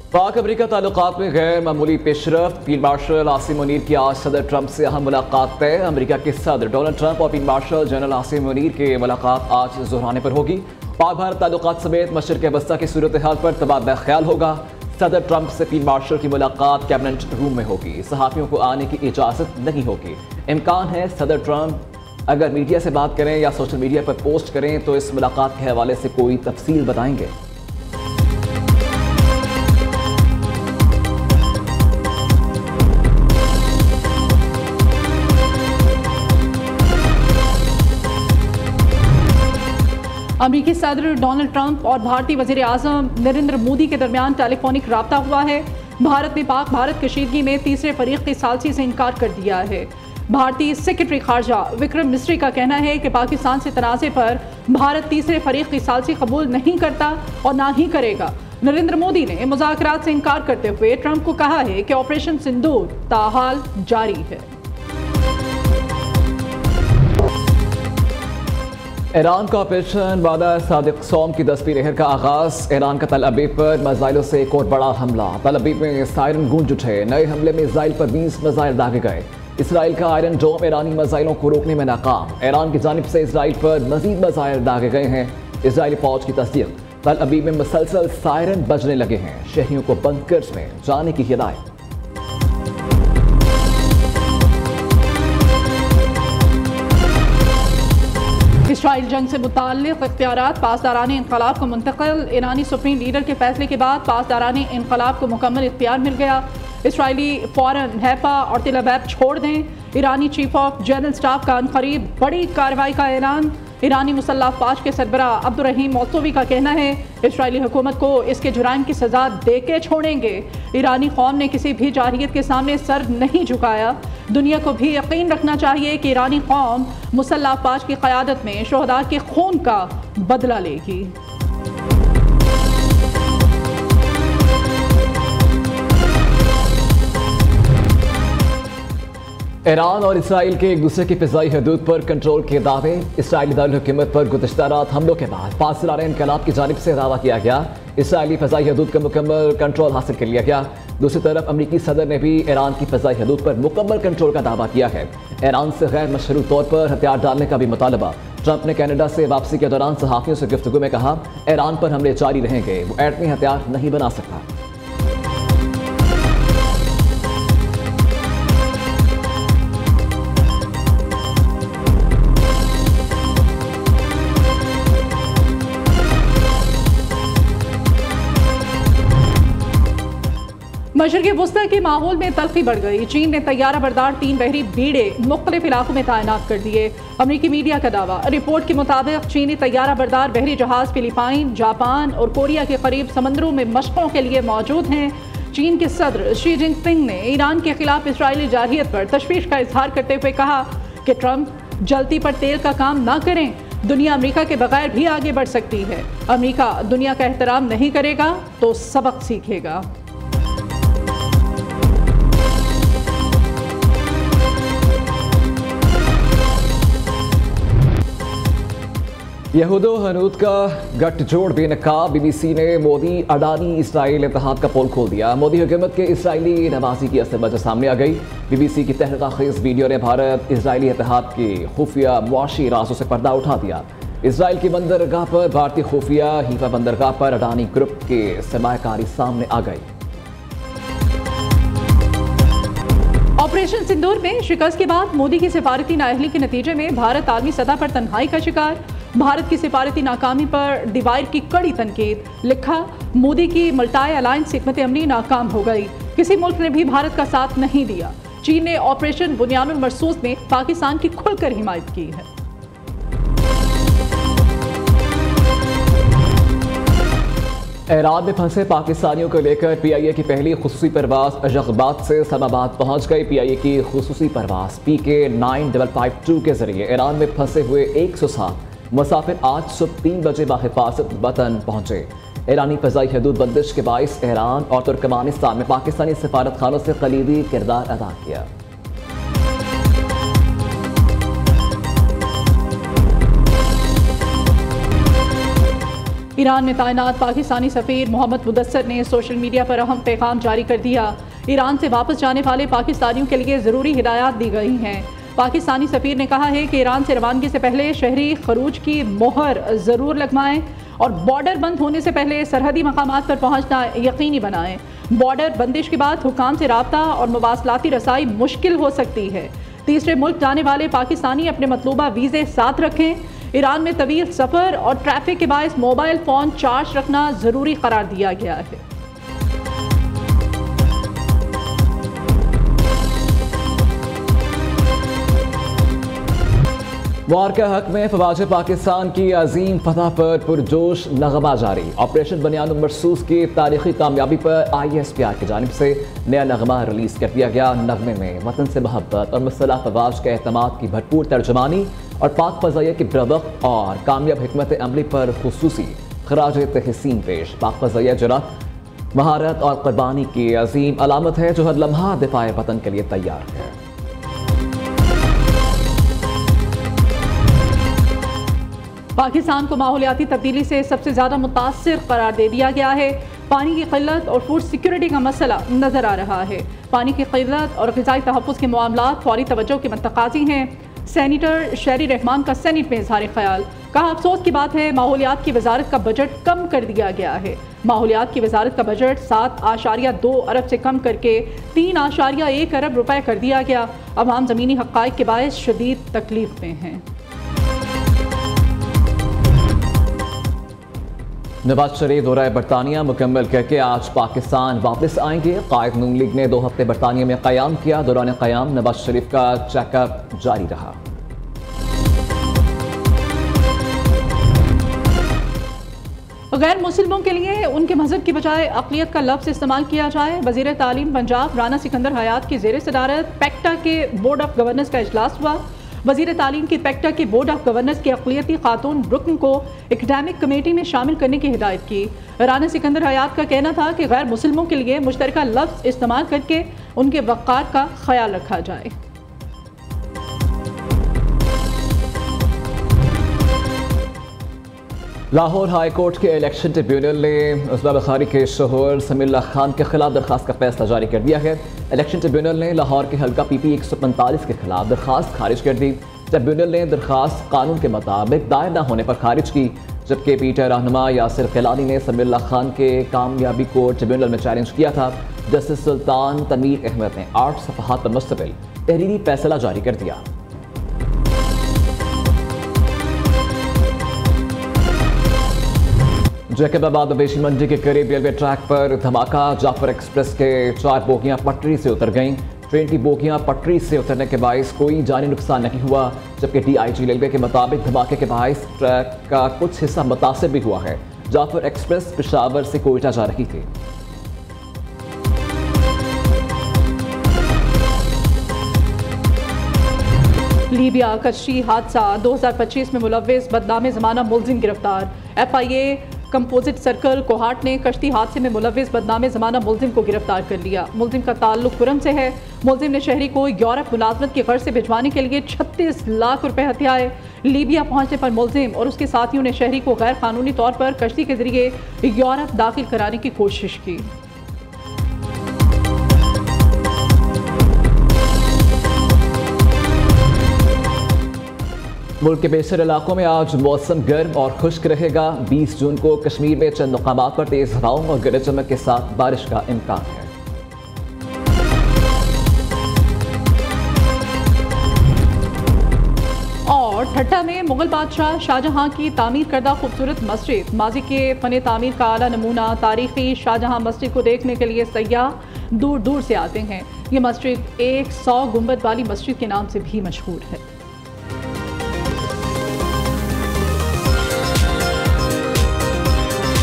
पाक अमरीका ताल्लुकात में गैर मामूली पेशरफ्त। फील्ड मार्शल आसिम मुनीर की आज सदर ट्रंप से अहम मुलाकात तय। अमरीका के सदर डोनाल्ड ट्रंप और field marshal general Asim Munir की मुलाकात आज ज़ोहराने पर होगी। पाक भारत ताल्लुकात समेत मशरिक़ वस्ता की सूरत हाल पर तबादला ख्याल होगा। सदर ट्रंप से फील्ड मार्शल की मुलाकात कैबिनेट रूम में होगी। सहाफ़ियों को आने की इजाज़त नहीं होगी। इम्कान है सदर ट्रंप अगर मीडिया से बात करें या सोशल मीडिया पर पोस्ट करें तो इस मुलाकात के हवाले से कोई तफसील बताएंगे। अमरीकी सदर डोनाल्ड ट्रंप और भारतीय वज़ीर आज़म नरेंद्र मोदी के दरमियान टेलीफोनिक राब्ता हुआ है। भारत ने पाक भारत कशीदगी में तीसरे फरीक की सालसी से इनकार कर दिया है। भारतीय सेक्रेटरी खारजा विक्रम मिस्री का कहना है कि पाकिस्तान से तनाज़े पर भारत तीसरे फरीक की सालसी कबूल नहीं करता और ना ही करेगा। नरेंद्र मोदी ने मुज़ाकरात से इनकार करते हुए ट्रंप को कहा है कि ऑपरेशन सिंदूर ताहाल जारी है। ईरान का ऑपरेशन वादा सादिक सोम की 10वीं लहर का आगाज। ईरान का तल अबीब पर मिसाइलों से एक और बड़ा हमला। तल अबीब में सायरन गूंज उठे। नए हमले में इसराइल पर 20 मिसाइल दागे गए। इसराइल का आयरन डोम ईरानी मिसाइलों को रोकने में नाकाम। ईरान की जानिब से इसराइल पर मजीद मिसाइल दागे गए हैं। इसराइली फौज की तस्दीक। तल अबीब में मुसलसल सायरन बजने लगे हैं। शहरियों को बंकर्स में जाने की हिदायत। इसराइल जंग से मुताल्लिक़ इख्तियारात पासदारान इनक़लाब को मुंतकिल। ईरानी सुप्रीम लीडर के फैसले के बाद पासदारान इनक़लाब को मुकम्मल इख्तियार मिल गया। इसराइली फ़ौरन हैफा और तिल अबैब छोड़ दें। ईरानी चीफ ऑफ जनरल स्टाफ का अनकरीब बड़ी कार्रवाई का ऐलान। ईरानी मुसल्लह फ़ौज के सरबराह अब्दुर्रहीम मौसूवी का कहना है इसराइली हुकूमत को इसके जुराइम की सज़ा दे के छोड़ेंगे। ईरानी कौम ने किसी भी जारहियत के सामने सर नहीं झुकाया। दुनिया को भी यकीन रखना चाहिए कि ईरानी कौम मुसल्लह फ़ौज की क़यादत में शोहदा के खून का बदला लेगी। ईरान और इसराइल के एक दूसरे की फ़िज़ाई हदूद पर कंट्रोल के दावे। इसराइली दारुल-हुकूमत पर गुज़श्ता रात हमलों के बाद पासदारान इनक़लाब की जानिब से दावा किया गया इसराइली फ़िज़ाई हदूद का मुकम्मल कंट्रोल हासिल कर लिया गया। दूसरी तरफ अमरीकी सदर ने भी ईरान की फ़िज़ाई हदूद पर मुकम्मल कंट्रोल का दावा किया है। ईरान से गैर मशरूत तौर पर हथियार डालने का भी मुतालबा। ट्रंप ने कनाडा से वापसी के दौरान सहाफ़ियों से गुफ्तगू में कहा ईरान पर हमले जारी रहेंगे। वो एटमी हथियार नहीं बना सकता। मशरिक़ वस्ता के माहौल में तल्खी बढ़ गई। चीन ने तैयारा बरदार 3 बहरी बीड़े मुख्तलिफ इलाकों में तैनात कर दिए। अमरीकी मीडिया का दावा। रिपोर्ट के मुताबिक चीनी तैयारा बरदार बहरी जहाज फिलिपाइन, जापान और कोरिया के करीब समंदरों में मशकों के लिए मौजूद हैं। चीन के सदर शी जिनपिंग ने ईरान के खिलाफ इसराइली जारहियत पर तशवीश का इजहार करते हुए कहा कि ट्रंप जलती पर तेल का काम ना करें। दुनिया अमेरिका के बगैर भी आगे बढ़ सकती है। अमेरिका दुनिया का एहतराम नहीं करेगा तो सबक सीखेगा। यहूदो हनूद का गठजोड़ बेनकाब। BBC ने मोदी अडानी इसराइल इत्तेहाद का पोल खोल दिया। मोदी हुकूमत के इसराइली नवाजी की असल वजह सामने आ गई। BBC की तहरीर-खेज़ वीडियो ने भारत इसराइली इत्तेहाद के खुफिया मुआशी राजों से पर्दा उठा दिया। इसराइल की बंदरगाह पर भारतीय खुफिया हीफा बंदरगाह पर अडानी ग्रुप के सरमायाकारी सामने आ गई। ऑपरेशन सिंदूर में शिकस्त के बाद मोदी की सिफारती नाअहली के नतीजे में भारत आलमी सतह पर तन्हाई का शिकार। भारत की सिफारती नाकामी पर डिवाइड की कड़ी तनकीद। लिखा मोदी की मल्टाई अलायंस हिकमत अमली नाकाम हो गई। किसी मुल्क ने भी भारत का साथ नहीं दिया। चीन ने ऑपरेशन बुनियानुल मरसूस में पाकिस्तान की खुलकर हिमायत की है। ईरान में फंसे पाकिस्तानियों को लेकर PIA की पहली खुसूसी परवाज अशगाबाद से इस्लामाबाद पहुंच गई। PIA की खुसूसी परवाज PK 9552 के जरिए ईरान में फंसे हुए 107 मुसाफिर आज सुबह 3 बजे बाहिफाजत वतन पहुंचे। ईरानी फ़ज़ाई हदूद बंदिश के बाइस ईरान और तुर्कमानिस्तान में पाकिस्तानी सफारत खानों से कलीदी किरदार अदा किया। ईरान में तैनात पाकिस्तानी सफ़ीर मोहम्मद मुदस्सर ने सोशल मीडिया पर अहम पैगाम जारी कर दिया। ईरान से वापस जाने वाले पाकिस्तानियों के लिए ज़रूरी हिदायत दी गई हैं। पाकिस्तानी सफ़ीर ने कहा है कि ईरान से रवानगी से पहले शहरी खरूज की मोहर ज़रूर लगवाएं और बॉर्डर बंद होने से पहले सरहदी मकामात पर पहुँचना यकीनी बनाएं। बॉर्डर बंदिश के बाद हुकाम से राब्ता और मवासलाती रसाई मुश्किल हो सकती है। तीसरे मुल्क जाने वाले पाकिस्तानी अपने मतलूबा वीज़े साथ रखें। ईरान में तवील सफ़र और ट्रैफिक के बायस मोबाइल फ़ोन चार्ज रखना ज़रूरी करार दिया गया है। वार के हक में फवाज पाकिस्तान की अजीम फतह पर पुरजोश नगमा जारी। ऑपरेशन बनियान मरसूस की तारीखी कामयाबी पर ISPR की जानिब से नया नगमा रिलीज कर दिया गया। नगमे में वतन से मोहब्बत और मुसल्लह फवाज के एहतमाद की भरपूर तर्जमानी और पाक फ़ज़ाइया की बरवक़्त और कामयाब हिकमत अमली पर खुसूसी खराज तहसीन पेश। पाक फ़ज़ाइया जुर्रत, महारत और क़ुरबानी की अजीम अलामत है जो हर लम्हा दिफ़ाए वतन के लिए तैयार है। पाकिस्तान को माहौलियाती तब्दीली से सबसे ज़्यादा मुतासिर करार दे दिया गया है। पानी की क़िल्लत और फूड सिक्योरिटी का मसला नज़र आ रहा है। पानी की क़िल्लत और ग़िज़ाई तहफ़्फ़ुज़ के मामलात फ़ौरी तवज्जो के मुतक़ाज़ी हैं। सेनेटर शहरी रहमान का सेनेट में इज़हार ख़याल। कहा, अफसोस की बात है माहौलियात की वजारत का बजट कम कर दिया गया है। माहौलियात की वजारत का बजट 7.2 अरब से कम करके 3.1 अरब रुपए कर दिया गया। अवाम ज़मीनी हक़ाइक़ के बायस शदीद तकलीफ में हैं। नवाज शरीफ दौरा बरतानिया मुकम्मल करके आज पाकिस्तान वापस आएंगे। कायद नून लीग ने 2 हफ्ते बरतानिया में क़याम किया। दौरान क़याम नवाज शरीफ का चेकअप जारी रहा। गैर मुस्लिमों के लिए उनके मजहब की बजाय अक़लियत का लफ्ज़ इस्तेमाल किया जाए। वज़ीर तालीम पंजाब राना सिकंदर हयात की ज़ेर सदारत पैक्टा के बोर्ड ऑफ गवर्नर्स का इजलास हुआ। वज़ीर तालीम की पैक्टा के बोर्ड ऑफ गवर्नर्स की अक़लियती खातून रुकन को एकेडमिक कमेटी में शामिल करने की हिदायत की। राना सिकंदर हयात का कहना था कि गैर मुस्लिमों के लिए मुश्तरका लफ्ज़ इस्तेमाल करके उनके वक़ार का ख्याल रखा जाए। लाहौर हाई कोर्ट के इलेक्शन ट्रिब्यूनल ने उस्मा बुखारी के शोहर समीउल्लाह खान के खिलाफ दरखास्त का फैसला जारी कर दिया है। इलेक्शन ट्रिब्यूनल ने लाहौर के हल्का PP 145 के खिलाफ दरखास्त खारिज कर दी। ट्रिब्यूनल ने दरखास्त कानून के मुताबिक दायर न होने पर खारिज की, जबकि पीटर रहनुमा यासिर गिलानी ने समीउल्लाह खान के कामयाबी को ट्रिब्यूनल में चैलेंज किया था। जस्टिस सुल्तान तनवीर अहमद ने 8 सफ़हात पर मुश्तमिल तहरीरी फैसला जारी कर दिया। जैकबाबाद मवेशी मंडी के करीब रेलवे ट्रैक पर धमाका। जाफर एक्सप्रेस के 4 बोगियां पटरी से उतर गईं। ट्रेन की बोगियां पटरी से उतरने के बायस कोई जानी नुकसान नहीं हुआ, जबकि DIG रेलवे के मुताबिक धमाके के बायस ट्रैक का कुछ हिस्सा मुतासिर भी हुआ है। जाफर एक्सप्रेस पेशावर से कोयटा जा रही थी। लीबिया कश्ती हादसा 2025 में मुलव्विस बदनाम ज़माना मुलजिम गिरफ्तार। FIA कंपोजिट सर्कल कोहाट ने कश्ती हादसे में मुलव्विस बदनाम ज़माना मुलजिम को गिरफ्तार कर लिया। मुलजिम का ताल्लुक पुरम से है। मुलजिम ने शहरी को यूरोप मुलाजमत की गर्ज से भिजवाने के लिए 36 लाख रुपए हथियाए। लीबिया पहुंचने पर मुलजिम और उसके साथियों ने शहरी को गैर कानूनी तौर पर कश्ती के जरिए यूरोप दाखिल कराने की कोशिश की। मुल्क के बेशतर इलाकों में आज मौसम गर्म और खुश्क रहेगा। 20 जून को कश्मीर में चंद मकामात पर तेज हवाओं और गरज चमक के साथ बारिश का इम्कान है। और ठट्टा में मुगल बादशाह शाहजहां की तामीर करदा खूबसूरत मस्जिद। माजी के फन तामीर का आला नमूना तारीखी शाहजहां मस्जिद को देखने के लिए सयाह दूर दूर से आते हैं। ये मस्जिद 100 गुंबद वाली मस्जिद के नाम से भी मशहूर है।